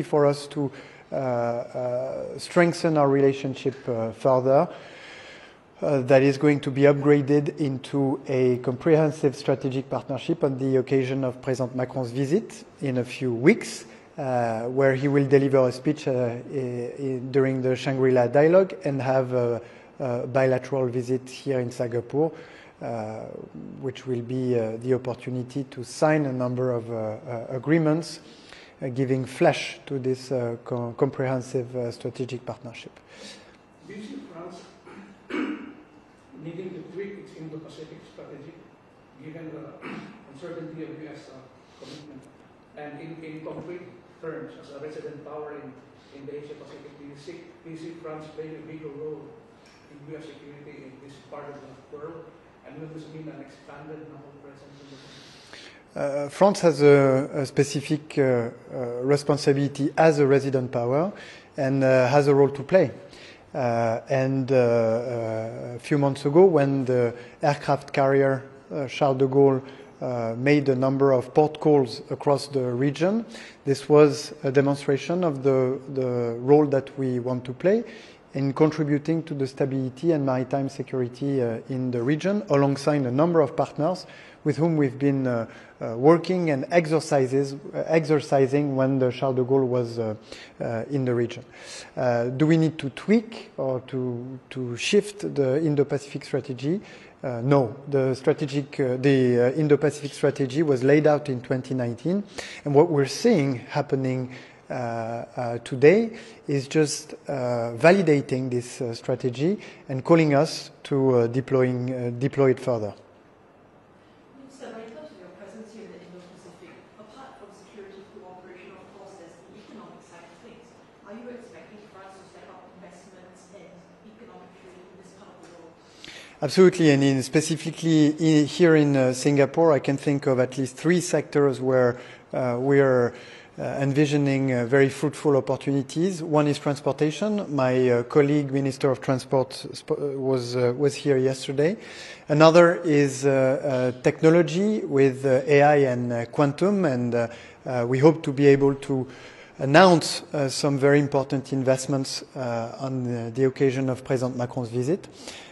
for us to strengthen our relationship further. That is going to be upgraded into a comprehensive strategic partnership on the occasion of President Macron's visit in a few weeks, where he will deliver a speech during the Shangri-La dialogue and have a bilateral visit here in Singapore, which will be the opportunity to sign a number of agreements giving flesh to this comprehensive strategic partnership. Do you see France needing to tweak its Indo-Pacific strategy, given the uncertainty of U.S. commitment? And in concrete terms, as a resident power in the Asia-Pacific, do you see France playing a bigger role in U.S. security in this part of the world? And will this mean an expanded naval presence in the country? France has a specific responsibility as a resident power and has a role to play. A few months ago, when the aircraft carrier Charles de Gaulle made a number of port calls across the region, this was a demonstration of the role that we want to play in contributing to the stability and maritime security in the region, alongside a number of partners with whom we've been working and exercising when the Charles de Gaulle was in the region. Do we need to tweak or to shift the Indo-Pacific strategy? No. The Indo-Pacific strategy was laid out in 2019, and what we're seeing happening today is just validating this strategy and calling us to deploy it further. So when it comes to your presence here in the Indo-Pacific, apart from security cooperation, of course, there's the economic side of things. Are you expecting France to step up investments and economic trade in this part of the world? Absolutely, and specifically here in Singapore, I can think of at least 3 sectors where we are envisioning very fruitful opportunities. One is transportation. My colleague, Minister of Transport, was here yesterday. Another is technology with AI and quantum, and we hope to be able to announce some very important investments on the occasion of President Macron's visit.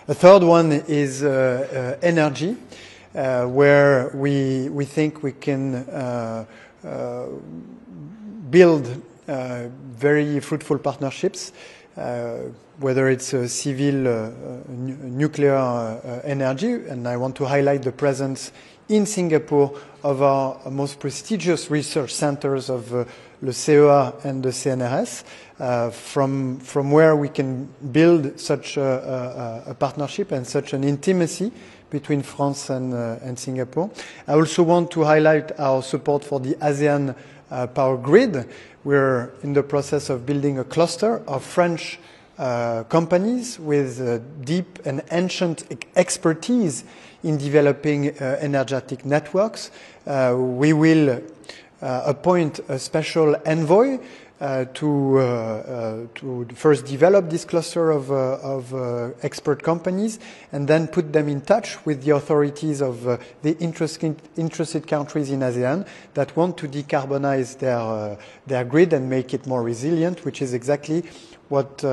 A third one is energy, where we think we can build very fruitful partnerships, whether it's civil nuclear energy, and I want to highlight the presence in Singapore of our most prestigious research centers of le CEA and the CNRS, from where we can build such a partnership and such an intimacy between France and Singapore. I also want to highlight our support for the ASEAN power grid. We're in the process of building a cluster of French companies with deep and ancient expertise in developing energetic networks. We will appoint a special envoy to first develop this cluster of expert companies and then put them in touch with the authorities of the interested countries in ASEAN that want to decarbonize their grid and make it more resilient, which is exactly what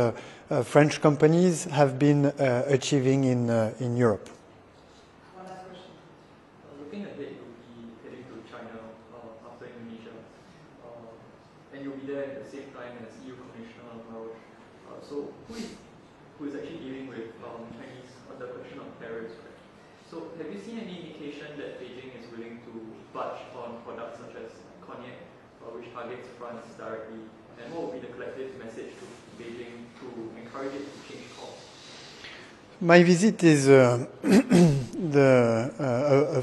French companies have been achieving in Europe. One last question. Looking ahead, you'll be heading to China after Indonesia, and you'll be there at the same time as EU Commissioner Barrot. So who is actually dealing with Chinese on the question of tariffs? Right? So have you seen any indication that Beijing is willing to budge on products such as cognac, which targets France directly? And what will be the collective message to Beijing to encourage it to change course? My visit is a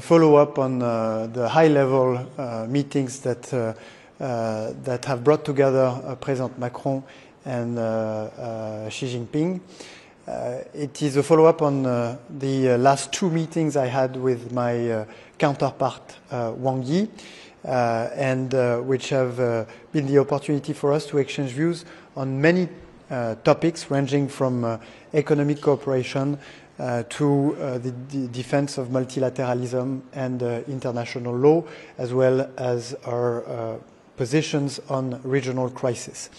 follow-up on the high-level meetings that have brought together President Macron and Xi Jinping. It is a follow-up on the last 2 meetings I had with my counterpart Wang Yi, and which have been the opportunity for us to exchange views on many topics ranging from economic cooperation to the defense of multilateralism and international law, as well as our positions on regional crisis.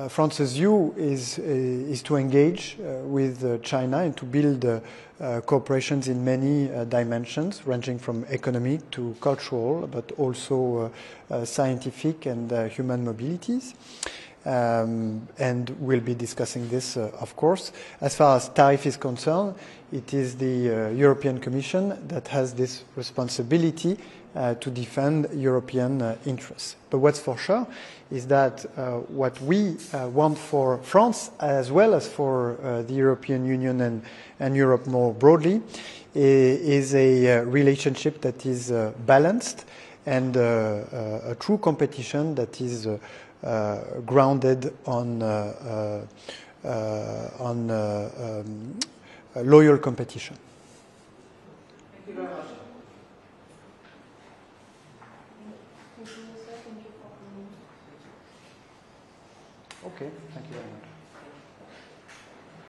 France's view is to engage with China and to build cooperations in many dimensions, ranging from economic to cultural, but also scientific and human mobilities. And we'll be discussing this, of course. As far as tariff is concerned, it is the European Commission that has this responsibility to defend European interests. But what's for sure is that what we want for France, as well as for the European Union and Europe more broadly, is a relationship that is balanced and a true competition that is grounded on loyal competition. Thank you very much. Okay, thank you very much.